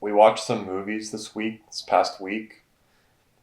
We watched some movies this past week.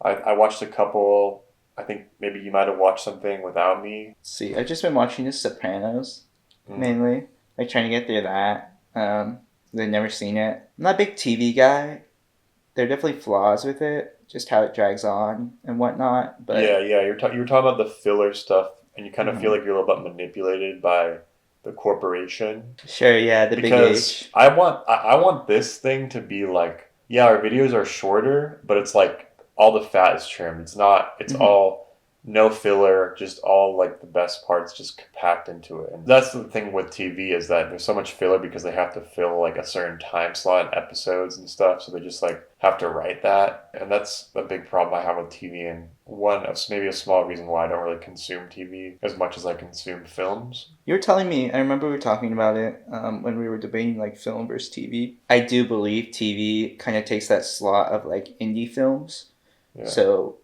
I watched a couple. I think maybe you might have watched something without me. See, I've just been watching The Sopranos Mm. mainly, like trying to get through that. I've never seen it. I'm not a big TV guy. There are definitely flaws with it, just how it drags on and whatnot. Yeah, But yeah. You were talking about the filler stuff, and you kind of feel mhm. like you're a little bit manipulated by the corporation. Sure, yeah, the big Because H. I want this thing to be like, yeah, our videos are shorter, but it's like all the fat is trimmed. It's not. It's Hmm. all no filler, just all like the best parts just packed into it. And that's the thing with TV is that there's so much filler because they have to fill like a certain time slot in episodes and stuff. So they just like have to write that, and that's a big problem I have with TV. And one of maybe a small reason why I don't really consume TV as much as I consume films. You were telling me, I remember we were talking about it when we were debating like film versus TV. I do believe TV kind of takes that slot of like indie films. Yeah. So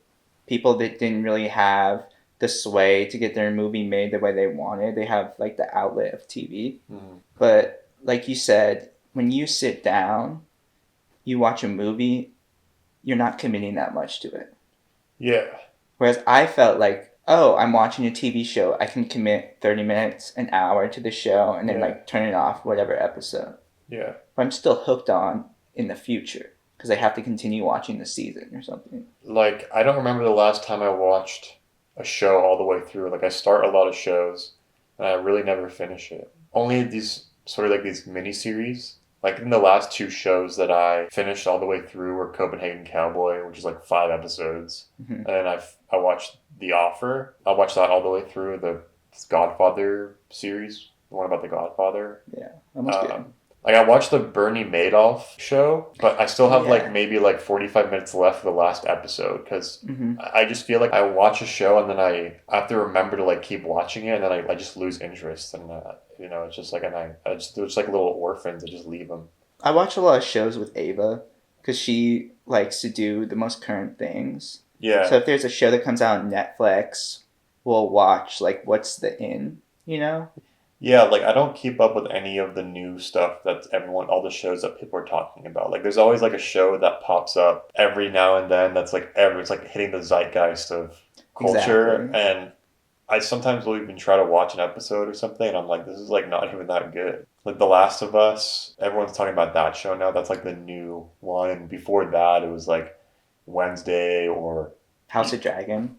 people that didn't really have the sway to get their movie made the way they wanted, they have like the outlet of TV. Mhm. But like you said, when you sit down, you watch a movie, you're not committing that much to it. Yeah. Whereas I felt like, oh, I'm watching a TV show. I can commit 30 minutes, an hour to the show, and then Yeah. like turn it off, whatever episode. Yeah. But I'm still hooked on in the future because I have to continue watching the season or something. Like, I don't remember the last time I watched a show all the way through. Like, I start a lot of shows and I really never finish it. Only these sort of like these mini series. Like, in the last two shows that I finished all the way through were Copenhagen Cowboy, which is like 5 episodes. Mm-hmm. And then I watched The Offer. I watched that all the way through the Godfather series, the one about the Godfather. Yeah, that must be it. Um, like I watched the Bernie Madoff show, but I still Oh have like yeah. maybe like 45 minutes left for the last episode because Mm-hmm. I just feel like I watch a show and then I have to remember to like keep watching it and then I just lose interest and it's just like I just they're just like little orphans. I just leave them. I watch a lot of shows with Ava because she likes to do the most current things. Yeah, So if there's a show that comes out on Netflix, we'll watch like what's the in, you know? yeah. Like I don't keep up with any of the new stuff that all the shows that people are talking about. Like there's always like a show that pops up every now and then that's like it's like hitting the zeitgeist of culture Exactly. and I sometimes will even try to watch an episode or something, and I'm like, this is like not even that good. Like The Last of Us, everyone's talking about that show now. That's like the new one, and before that, it was like Wednesday or House of Dragon.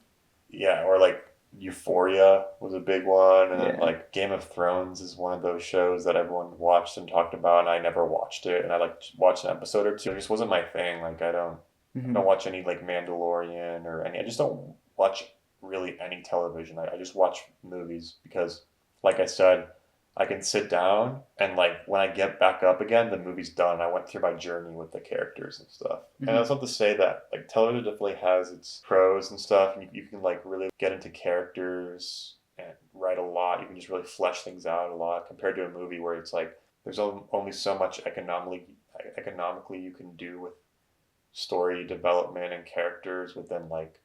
yeah, or like Euphoria was a big one, and then Yeah. like Game of Thrones is one of those shows that everyone watched and talked about, and I never watched it, and I like watched an episode or two. It just wasn't my thing. Like I Mm-hmm. don't watch any like Mandalorian or any. I just don't watch really any television. I just watch movies because, like I said, I can sit down and like when I get back up again, the movie's done. I went through my journey with the characters and stuff. And Mm-hmm. that's not to say that like television definitely has its pros and stuff, and you can like really get into characters and write a lot. You can just really flesh things out a lot compared to a movie where it's like there's only so much economically you can do with story development and characters within like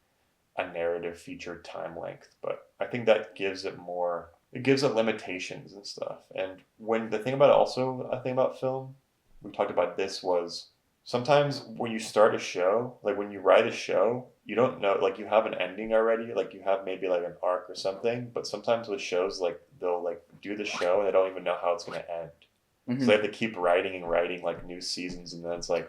a narrative featured time length. But I think that gives it more. It gives it limitations and stuff. And when the thing about it also, I think about film, we talked about this was sometimes when you start a show, like when you write a show, you don't know, like you have an ending already, like you have maybe like an arc or something. But sometimes with shows, like they'll like do the show and they don't even know how it's going to end. So they Mm-hmm. have to keep writing and writing like new seasons, and then it's like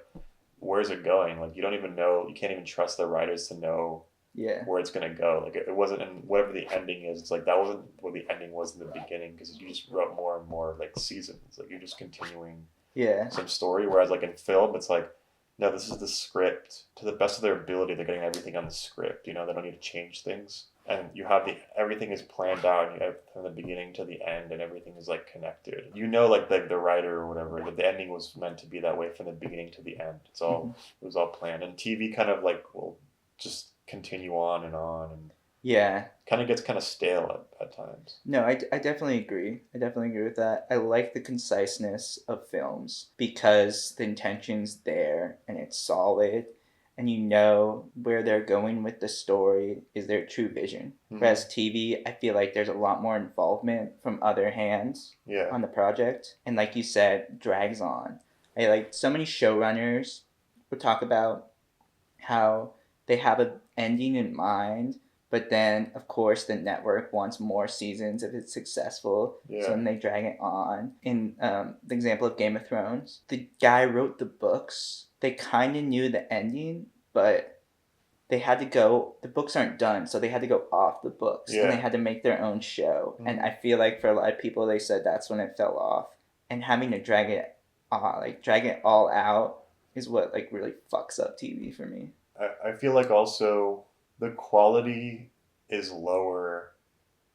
where's it going? Like you don't even know, you can't even trust the writers to know Yeah. where it's gonna go. Like it wasn't in whatever the ending is. It's like that wasn't what the ending was in the beginning because you just wrote more and more like seasons. Like you're just continuing Yeah. some story. Whereas like in film, it's like no, this is the script to the best of their ability. They're getting everything on the script. You know, they don't need to change things. And you have everything is planned out and you have from the beginning to the end and everything is like connected. You know, like the writer or whatever, that the ending was meant to be that way from the beginning to the end. Mm-hmm. It was all planned. And TV kind of like will just continue on and Yeah. kind of gets kind of stale at times. No, I definitely agree. I definitely agree with that. I like the conciseness of films because the intention's there and it's solid and you know where they're going with the story is their true vision. Mm-hmm. Whereas TV, I feel like there's a lot more involvement from other hands Yeah. on the project. And like you said, drags on. I like so many showrunners would talk about how they have an ending in mind, but then of course the network wants more seasons if it's successful, so Yeah. then they drag it on. In the example of Game of Thrones, the guy wrote the books. They kind of knew the ending, but they had to go. The books aren't done, so they had to go off the books, and they Yeah. had to make their own show. And Mhm. I feel like for a lot of people, they said that's when it fell off, and having to drag it all out is what like really fucks up TV for me. I feel like also the quality is lower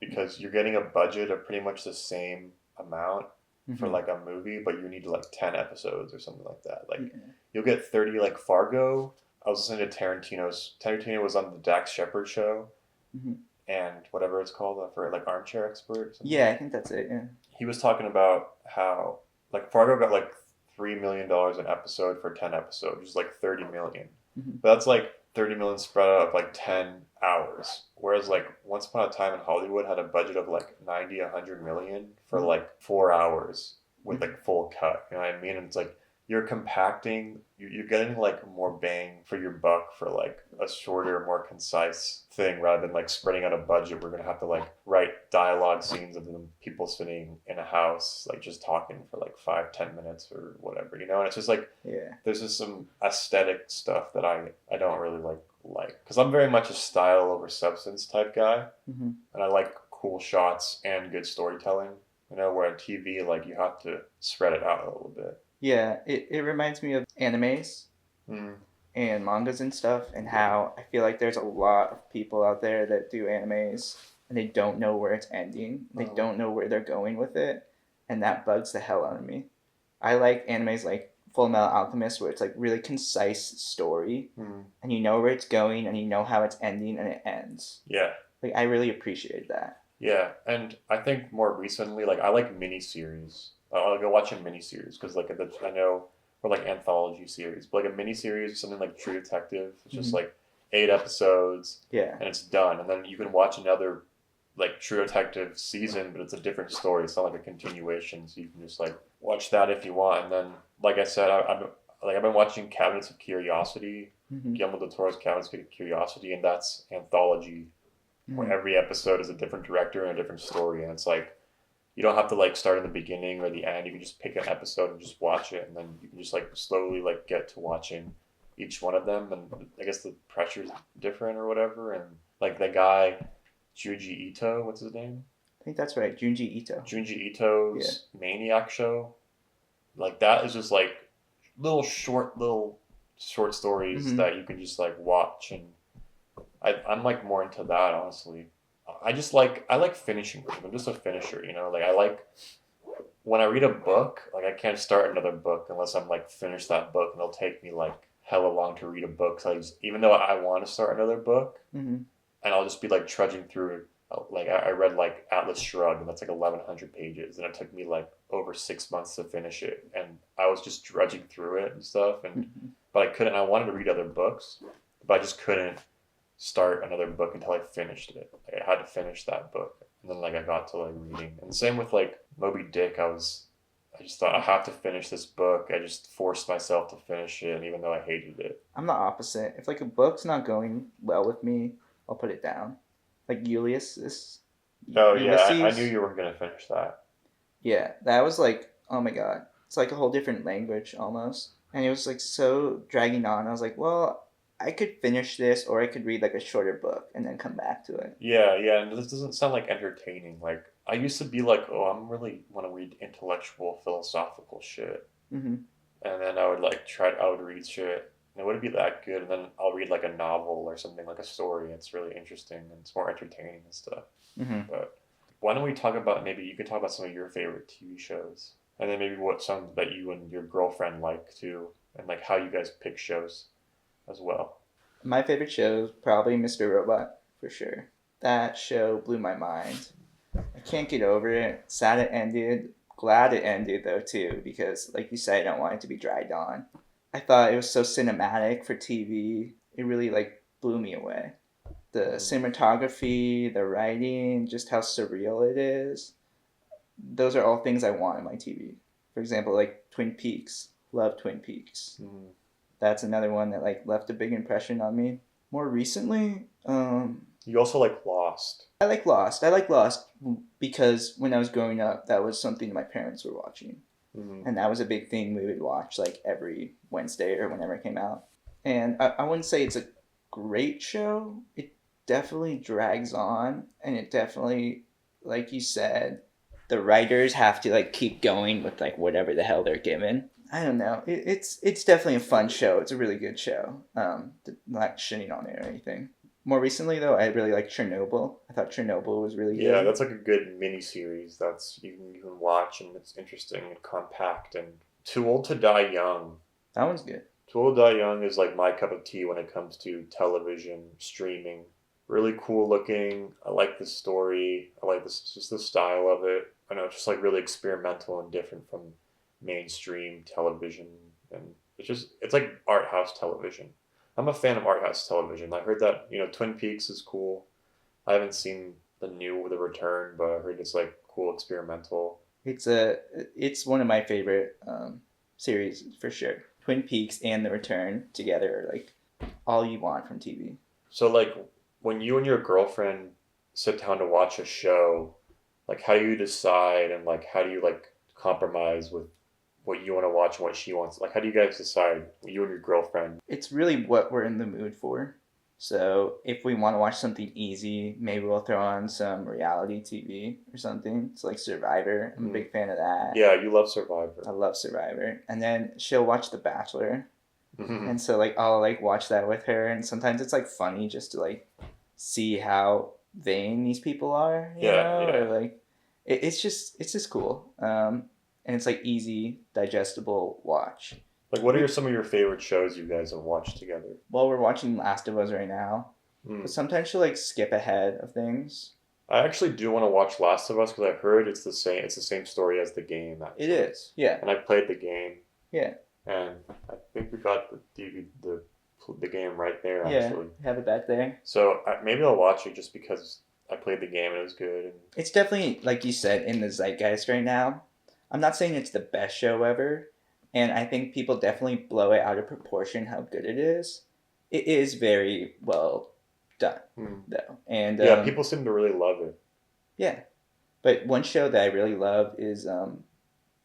because you're getting a budget of pretty much the same amount for Mm-hmm. like a movie, but you need like 10 episodes or something like that. Like Yeah. you'll get 30 like Fargo. I was listening to Tarantino was on the Dax Shepard show Mm-hmm. and whatever it's called for like Armchair Expert or something. Yeah, I think that's it. Yeah. He was talking about how like Fargo got like $3 million an episode for 10 episodes, which is like 30 million. Mm-hmm. But that's like 30 million spread out of like 10 hours. Whereas like Once Upon a Time in Hollywood had a budget of like 90, 100 million for Mm-hmm. like 4 hours with Mm-hmm. like full cut. You know what I mean? And it's like you're compacting, you're getting like more bang for your buck for like a shorter, more concise thing rather than like spreading out a budget. We're gonna have to like write dialogue scenes of them people sitting in a house, like just talking for like 5, 10 minutes or whatever, you know? And it's just like Yeah. there's just some aesthetic stuff that I don't really like because I'm very much a style over substance type guy, Mm-hmm. and I like cool shots and good storytelling. You know, where on TV like you have to spread it out a little bit. Yeah. It reminds me of animes Mm. and mangas and stuff, and how I feel like there's a lot of people out there that do animes and they don't know where it's ending. They Oh. don't know where they're going with it, and that bugs the hell out of me. I like animes like Full Metal Alchemist, where it's like really concise story, Mm. and you know where it's going, and you know how it's ending, and it ends. Yeah, Like I really appreciate that. yeah, and I think more recently, like I like miniseries. I'll go watch a miniseries because like I know or like anthology series, but like a miniseries, something like True Detective, it's just Mm-hmm. like 8 episodes Yeah. and it's done, and then you can watch another like True Detective season, but it's a different story. It's not like a continuation, so you can just like watch that if you want. And then, like I said, I've been watching Cabinets of Curiosity, Mm-hmm. Guillermo del Toro's Cabinets of Curiosity, and that's anthology where Mm-hmm. every episode is a different director and a different story, and it's like you don't have to like start in the beginning or the end. You can just pick an episode and just watch it, and then you can just like slowly like get to watching each one of them. And I guess the pressure's different or whatever. And like the guy Junji Ito, what's his name? I think that's right, Junji Ito. Junji Ito's Maniac show. Like that is just like little short stories Mm-hmm. that you can just like watch, and I'm like more into that honestly. I like finishing things. I'm just a finisher, you know. Like I like when I read a book, like I can't start another book unless I'm like finish that book, and it'll take me like hella long to read a book. So even though I want to start another book, Mm-hmm. and I'll just be like trudging through it. Like I read like Atlas Shrugged, and that's like 1,100 pages, and it took me like over 6 months to finish it, and I was just drudging through it and stuff, and Mm-hmm. but I couldn't. I wanted to read other books, but I just couldn't start another book until I finished it. Like, I had to finish that book, and then like I got to like reading, and same with like Moby Dick. I just thought I have to finish this book. I just forced myself to finish it, and even though I hated it. I'm the opposite. If like a book's not going well with me, I'll put it down. Like Oh yeah, I knew Ulysses. you were gonna finish that. Yeah, that was like, oh my god, it's like a whole different language almost, and it was like so dragging on. I was like, well, I could finish this, or I could read like a shorter book and then come back to it. Yeah, yeah, and this doesn't sound like entertaining. Like I used to be like, oh, I'm really want to read intellectual, philosophical shit, Mm-hmm. and then I would read shit, and it wouldn't be that good, and then I'll read like a novel or something like a story. It's really interesting and it's more entertaining and stuff. Mm-hmm. But why don't we talk about maybe you could talk about some of your favorite TV shows, and then maybe what some that you and your girlfriend like too, and like how you guys pick shows as well. My favorite show is probably Mr. Robot for sure. That show blew my mind. I can't get over it. Sad it ended. Glad it ended though too, because like you said, I don't want it to be dragged on. I thought it was so cinematic for TV. It really like blew me away. The Mm. cinematography, the writing, just how surreal it is. Those are all things I want in my TV. For example, like Twin Peaks. love Twin Peaks. Mm. That's another one that like left a big impression on me. More recently, You also like Lost. I like Lost. I like Lost because when I was growing up, that was something my parents were watching. Mm. And that was a big thing we would watch like every Wednesday or whenever it came out. And I wouldn't say it's a great show. It definitely drags on, and it definitely, like you said, the writers have to like keep going with like whatever the hell they're given. I don't know. It's definitely a fun show. It's a really good show. Not shitting on it or anything. More recently, though, I really liked Chernobyl. I thought Chernobyl was really Yeah, good. that's like a good mini series. That's you can watch and it's interesting and compact and Too Old to Die Young. That one's good. Too Old to Die Young is like my cup of tea when it comes to television streaming. Really cool looking. I like the story. I like this just the style of it. I know it's just like really experimental and different from mainstream television, and it's like art house television. I'm a fan of art house television. I heard that Twin Peaks is cool. I haven't seen The Return, but I heard it's like cool experimental. It's one of my favorite series for sure. Twin Peaks and The Return together are like all you want from TV. So like when you and your girlfriend sit down to watch a show, like how do you decide and like how do you like compromise with what you want to watch and what she wants? Like how do you guys decide, you and your girlfriend? It's really what we're in the mood for. So if we want to watch something easy, maybe we'll throw on some reality TV or something. It's like Survivor. I'm a big fan of that. Yeah, you love Survivor. I love Survivor. And then she'll watch The Bachelor. Mhm. And so like I'll like watch that with her, and sometimes it's like funny just to like see how vain these people are, you know? Yeah. Or like it's just cool. And it's like easy, digestible watch. Like, what are some of your favorite shows you guys have watched together? Well, we're watching Last of Us right now, but sometimes she'll like skip ahead of things. I actually do want to watch Last of Us because I've heard it's the same. It's the same story as the game. Actually. It is, yeah. And I played the game. Yeah. And I think we got the DVD, the game right there. Actually. Yeah, have it back there. So maybe I'll watch it just because I played the game and it was good. And it's definitely, like you said, in the zeitgeist right now. I'm not saying it's the best show ever, and I think people definitely blow it out of proportion how good it is. It is very well done, though. And yeah, people seem to really love it. Yeah. But one show that I really love is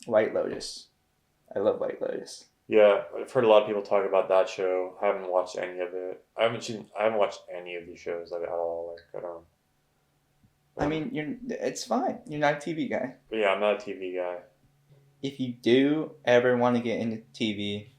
White Lotus. I love White Lotus. Yeah, I've heard a lot of people talk about that show. I haven't watched any of it. I haven't watched any of these shows like at all. Like I don't. I mean, it's fine. You're not a TV guy. But yeah, I'm not a TV guy. If you do ever want to get into TV,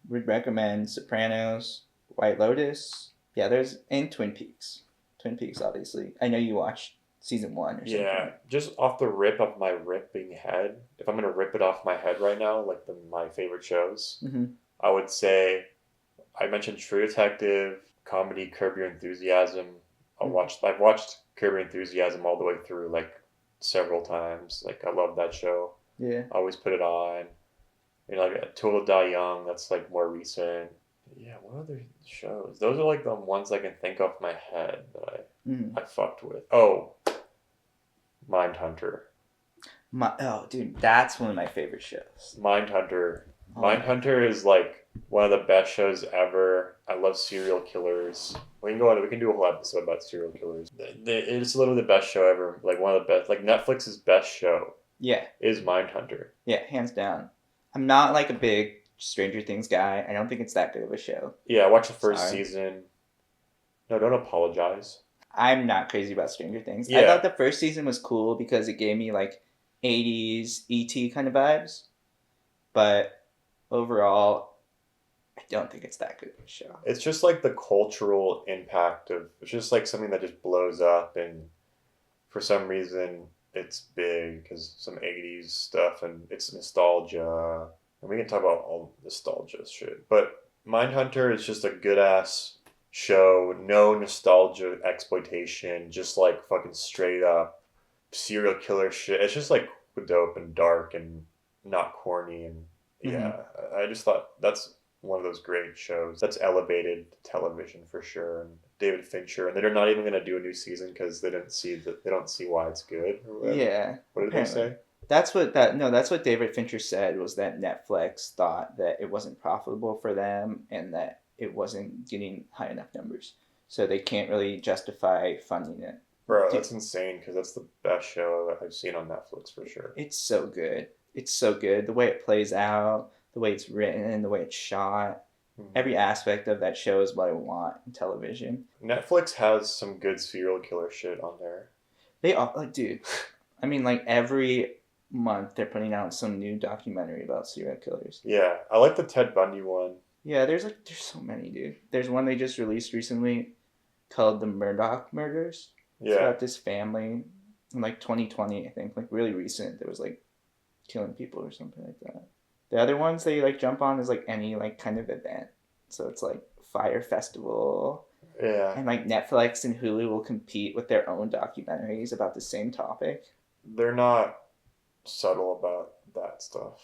would recommend Sopranos, White Lotus. Yeah, and Twin Peaks. Twin Peaks, obviously. I know you watched season 1 or something. Yeah, just off the rip of my ripping head. If I'm gonna rip it off my head right now, like my favorite shows, I would say I mentioned True Detective, comedy, Curb Your Enthusiasm. I've watched Curb Your Enthusiasm all the way through like several times. Like I love that show. Yeah. I always put it on. Like Total Die Young, that's like more recent. Yeah, what other shows? Those are like the ones I can think off my head that I fucked with. Oh, Mindhunter. Oh, dude, that's one of my favorite shows. Mindhunter. Mindhunter is like one of the best shows ever. I love serial killers. We can do a whole episode about serial killers. It's literally the best show ever. Like one of the best. Like Netflix's best show. Yeah. Is Mindhunter. Yeah, hands down. I'm not like a big Stranger Things guy. I don't think it's that good of a show. Yeah, I watched the first season. No, don't apologize. I'm not crazy about Stranger Things. Yeah. I thought the first season was cool because it gave me like 80s E.T. kind of vibes. But overall, I don't think it's that good of a show. It's just like the cultural impact of, it's just like something that just blows up, and for some reason it's big because some 80s stuff and it's nostalgia. And we can talk about all nostalgia shit. But Mindhunter is just a good ass show. No nostalgia exploitation. Just like fucking straight up serial killer shit. It's just like dope and dark and not corny. And yeah, I just thought that's one of those great shows that's elevated television for sure. And David Fincher, and they're not even going to do a new season because they don't see why it's good. Or whatever. Yeah. What did they say? That's what David Fincher said, was that Netflix thought that it wasn't profitable for them and that it wasn't getting high enough numbers. So they can't really justify funding it. Bro, that's insane because that's the best show I've seen on Netflix for sure. It's so good. It's so good. The way it plays out, the way it's written, the way it's shot. Every aspect of that show is what I want in television. Netflix has some good serial killer shit on there. They all, like, dude, I mean, like, every month they're putting out some new documentary about serial killers. Yeah, I like the Ted Bundy one. Yeah, there's so many, dude. There's one they just released recently called The Murdoch Murders. It's Yeah, about this family in like 2020, I think, like really recent. That was like killing people or something like that. The other ones they like jump on is like any like kind of event. So it's like Fire Festival, yeah. and like Netflix and Hulu will compete with their own documentaries about the same topic. They're not subtle about that stuff.